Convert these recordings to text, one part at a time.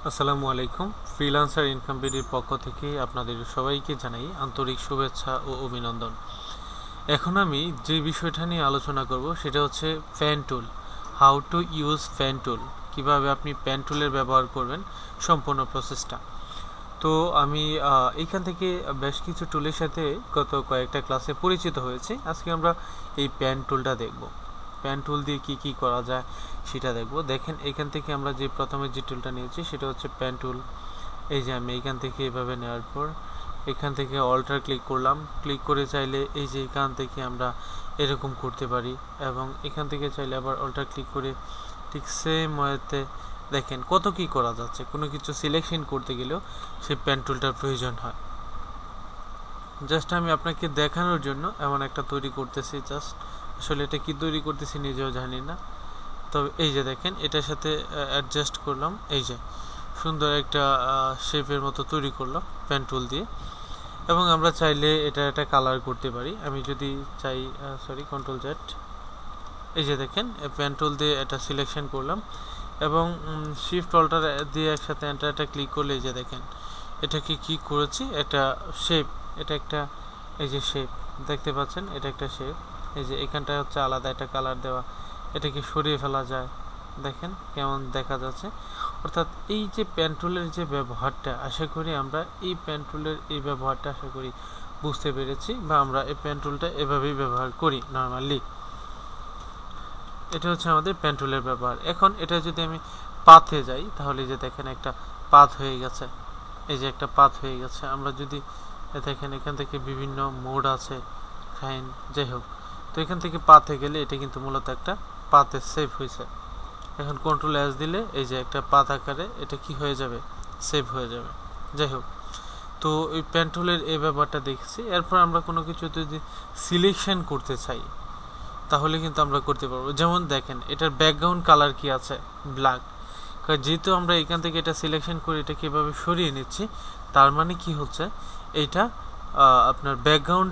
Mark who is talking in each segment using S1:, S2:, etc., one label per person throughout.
S1: আসসালামু আলাইকুম। Freelancer income বিডির পক্ষ থেকে আপনাদের সবাইকে জানাই আন্তরিক শুভেচ্ছা ও অভিনন্দন। এখন আমি যে বিষয়টা নিয়ে আলোচনা করব সেটা হচ্ছে pen tool. How to use pen tool, কীভাবে আপনি পেন টুলের ব্যবহার করবেন, সম্পূর্ণ প্রসেসটা। তো আমি এইখান থেকে বেশ কিছু টুলের সাথে গত কয়েকটা ক্লাসে পরিচিত হয়েছি। আজকে আমরা এই পেন টুলটা দেখব। পেন টুল দিয়ে কি করা যায় সেটা দেখব। দেখেন এখান থেকে আমরা যে প্রথমে যে টুলটা নিয়েছি সেটা হচ্ছে পেন টুল। এই যে আমি এইখান থেকে এভাবে নেওয়ার পর এখান থেকে অল্টার ক্লিক করলাম। ক্লিক করে চাইলে এই যে এখান থেকে আমরা এরকম করতে পারি, এবং এখান থেকে চাইলে আবার অল্টার ক্লিক করে ঠিক সেম ওয়েতে দেখেন কত কি করা যাচ্ছে। কোনো কিছু সিলেকশন করতে গেলেও সেই পেন টুলটার প্রয়োজন হয়। জাস্ট আমি আপনাকে দেখানোর জন্য এমন একটা তৈরি করতেছি। জাস্ট আসলে এটা কি তৈরি করতেছি নিজেও জানি না। তবে এই যে দেখেন এটার সাথে অ্যাডজাস্ট করলাম, এই যে সুন্দর একটা শেপের মতো তৈরি করলাম পেন টুল দিয়ে। এবং আমরা চাইলে এটা একটা কালার করতে পারি। আমি যদি চাই কন্ট্রোল জেড, এই যে দেখেন পেন টুল দিয়ে এটা সিলেকশন করলাম এবং শিফট অল্টার দিয়ে একসাথে এন্টারটা ক্লিক করলে এই যে দেখেন এটাকে কি করেছি, একটা শেপ, এটা একটা এই যে শেপ দেখতে পাচ্ছেন, এটা একটা শেপ। এই যে এখানটা হচ্ছে আলাদা একটা কালার দেওয়া, এটাকে সরিয়ে ফেলা যায়, দেখেন কেমন দেখা যাচ্ছে। অর্থাৎ এই যে পেন টুলের যে ব্যবহারটা, আশা করি আমরা এই পেন টুলের এই ব্যবহারটা আশা করি বুঝতে পেরেছি, বা আমরা এই পেন টুলটা এভাবেই ব্যবহার করি নর্মালি। এটা হচ্ছে আমাদের পেন টুলের ব্যবহার। এখন এটা যদি আমি পাথে যাই তাহলে যে দেখেন একটা পাথ হয়ে গেছে, এই যে একটা পাথ হয়ে গেছে। আমরা যদি দেখেন এখান থেকে বিভিন্ন মোড আছে, ফাইন যাই হোক, তো এখান থেকে পাথে গেলে এটা কিন্তু মূলত একটা পাথে সেভ হয়েছে। এখন কন্ট্রোল এস দিলে এই যে একটা পাথ আকারে এটা কি হয়ে যাবে, সেভ হয়ে যাবে। যাই হোক, তো এই পেন টুলের এই ব্যাপারটা দেখছি। এরপর আমরা কোনো কিছু যদি সিলেকশন করতে চাই তাহলে কিন্তু আমরা করতে পারবো। যেমন দেখেন এটার ব্যাকগ্রাউন্ড কালার কি আছে, ব্ল্যাক। যেহেতু আমরা এখান থেকে এটা সিলেকশন করে এটা কীভাবে সরিয়ে নিচ্ছি, তার মানে কি হচ্ছে এইটা আপনার ব্যাকগ্রাউন্ড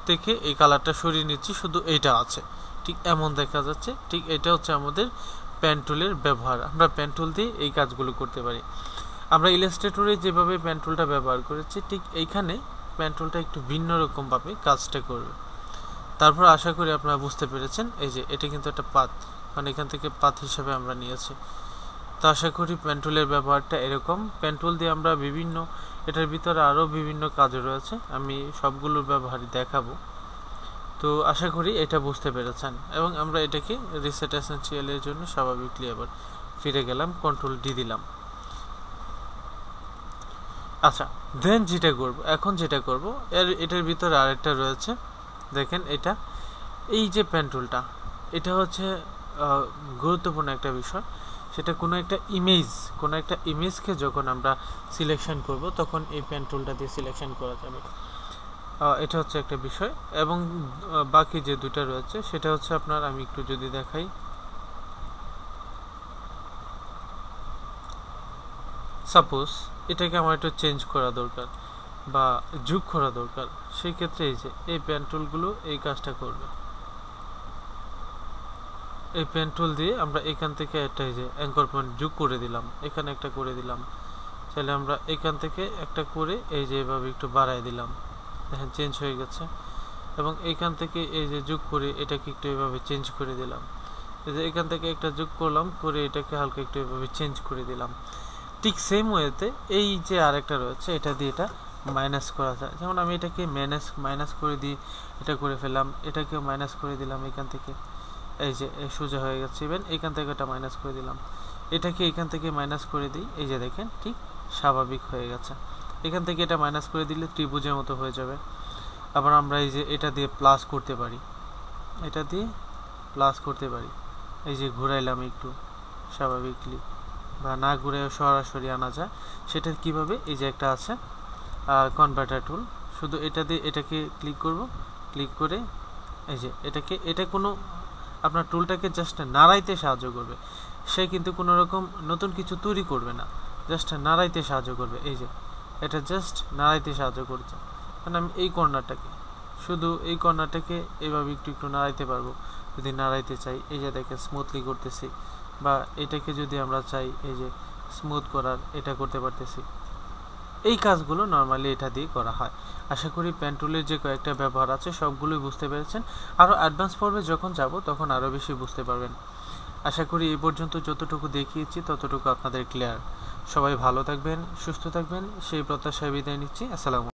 S1: থেকে এই কালারটা সরিয়ে নিচ্ছি, শুধু এইটা আছে, ঠিক এমন দেখা যাচ্ছে। ঠিক এটা হচ্ছে আমাদের পেন টুলের ব্যবহার। আমরা পেন টুল দিয়ে এই কাজগুলো করতে পারি। আমরা ইলাস্ট্রেটরে যেভাবে পেন টুলটা ব্যবহার করেছি, ঠিক এইখানে পেন টুলটা একটু ভিন্ন রকমভাবে কাজটা করবে। তারপর আশা করি আপনারা বুঝতে পেরেছেন, এই যে এটা কিন্তু একটা পাথ, মানে এখান থেকে পাথ হিসাবে আমরা নিয়েছি। তো আশা করি পেন টুলের ব্যবহারটা এরকম। পেন টুল দিয়ে আমরা বিভিন্ন, এটার ভিতরে আরও বিভিন্ন কাজ রয়েছে, আমি সবগুলোর ব্যবহারই দেখাবো। তো আশা করি এটা বুঝতে পেরেছেন। এবং আমরা এটাকে রিসেট এসেনশিয়ালের জন্য স্বাভাবিকলি আবার ফিরে গেলাম, কন্ট্রোল ডি দিলাম। আচ্ছা, দেন যেটা করবো, এখন যেটা করবো এটার ভিতরে আরেকটা রয়েছে, দেখেন এটা, এই যে পেন টুলটা, এটা হচ্ছে গুরুত্বপূর্ণ একটা বিষয়। সেটা কোনো একটা ইমেজকে যখন আমরা সিলেকশন করব তখন এই পেন টুলটা দিয়ে সিলেকশন করা যাবে। এটা হচ্ছে একটা বিষয়। এবং বাকি যে দুটো রয়েছে সেটা হচ্ছে আপনার, আমি একটু যদি দেখাই, সাপোজ এটাকে আমার একটু চেঞ্জ করা দরকার বা যোগ করা দরকার, সেই ক্ষেত্রে এই যে এই পেন টুলগুলো এই কাজটা করবে। এই পেন টুল দিয়ে আমরা এখান থেকে একটা এই যে অ্যাঙ্কর পয়েন্ট যোগ করে দিলাম, এখানে একটা করে দিলাম। তাহলে আমরা এখান থেকে একটা করে এই যে এভাবে একটু বাড়ায় দিলাম, দেখেন চেঞ্জ হয়ে গেছে। এবং এইখান থেকে এই যে যোগ করে এটাকে একটু এভাবে চেঞ্জ করে দিলাম। এই যে এখান থেকে একটা যোগ করলাম, করে এটাকে হালকা একটু এভাবে চেঞ্জ করে দিলাম। ঠিক সেম ওয়েতে এই যে আরেকটা রয়েছে, এটা দিয়ে এটা মাইনাস করা যায়। যেমন আমি এটাকে মাইনাস করে দিয়ে এটা করে ফেললাম, এটাকেও মাইনাস করে দিলাম এখান থেকে, এই যে সোজা হয়ে গেছে। ইভেন এখান থেকে এটা মাইনাস করে দিলাম, এটাকে এখান থেকে মাইনাস করে দিই, এই যে দেখেন ঠিক স্বাভাবিক হয়ে গেছে। এখান থেকে এটা মাইনাস করে দিলে ত্রিভুজের মতো হয়ে যাবে। আবার আমরা এই যে এটা দিয়ে প্লাস করতে পারি, এটা দিয়ে প্লাস করতে পারি। এই যে ঘুরাইলাম একটু স্বাভাবিকলি, বা না ঘুরে সরাসরি আনা যায়। সেটা কিভাবে, এই যে একটা আছে কনভার্টার টুল, শুধু এটা দিয়ে এটাকে ক্লিক করব, ক্লিক করে এই যে এটাকে, এটা কোনো আপনার টুলটাকে জাস্ট নাড়াইতে সাহায্য করবে। সে কিন্তু কোনো রকম নতুন কিছু তৈরি করবে না, জাস্ট নাড়াইতে সাহায্য করবে। এই যে এটা জাস্ট নাড়াইতে সাহায্য করছে। কারণ আমি এই কর্নারটাকে, শুধু এই কর্নারটাকে এইভাবে একটু একটু নাড়াইতে পারবো যদি নাড়াইতে চাই। এই যে দেখে স্মুথলি করতেছি। বা এটাকে যদি আমরা চাই এই যে স্মুথ করার, এটা করতে পারতেছি। এই কাজগুলো নর্মালি এটা দিয়ে করা হয়। আশা করি পেন টুলের যে কয়েকটা ব্যবহার আছে সবগুলোই বুঝতে পেরেছেন। আরও অ্যাডভান্স পর্বে যখন যাব তখন আরও বেশি বুঝতে পারবেন। আশা করি এই পর্যন্ত যতটুকু দেখিয়েছি ততটুকু আপনাদের ক্লিয়ার। সবাই ভালো থাকবেন, সুস্থ থাকবেন, সেই প্রত্যাশায় বিদায় নিচ্ছি। আসসালামু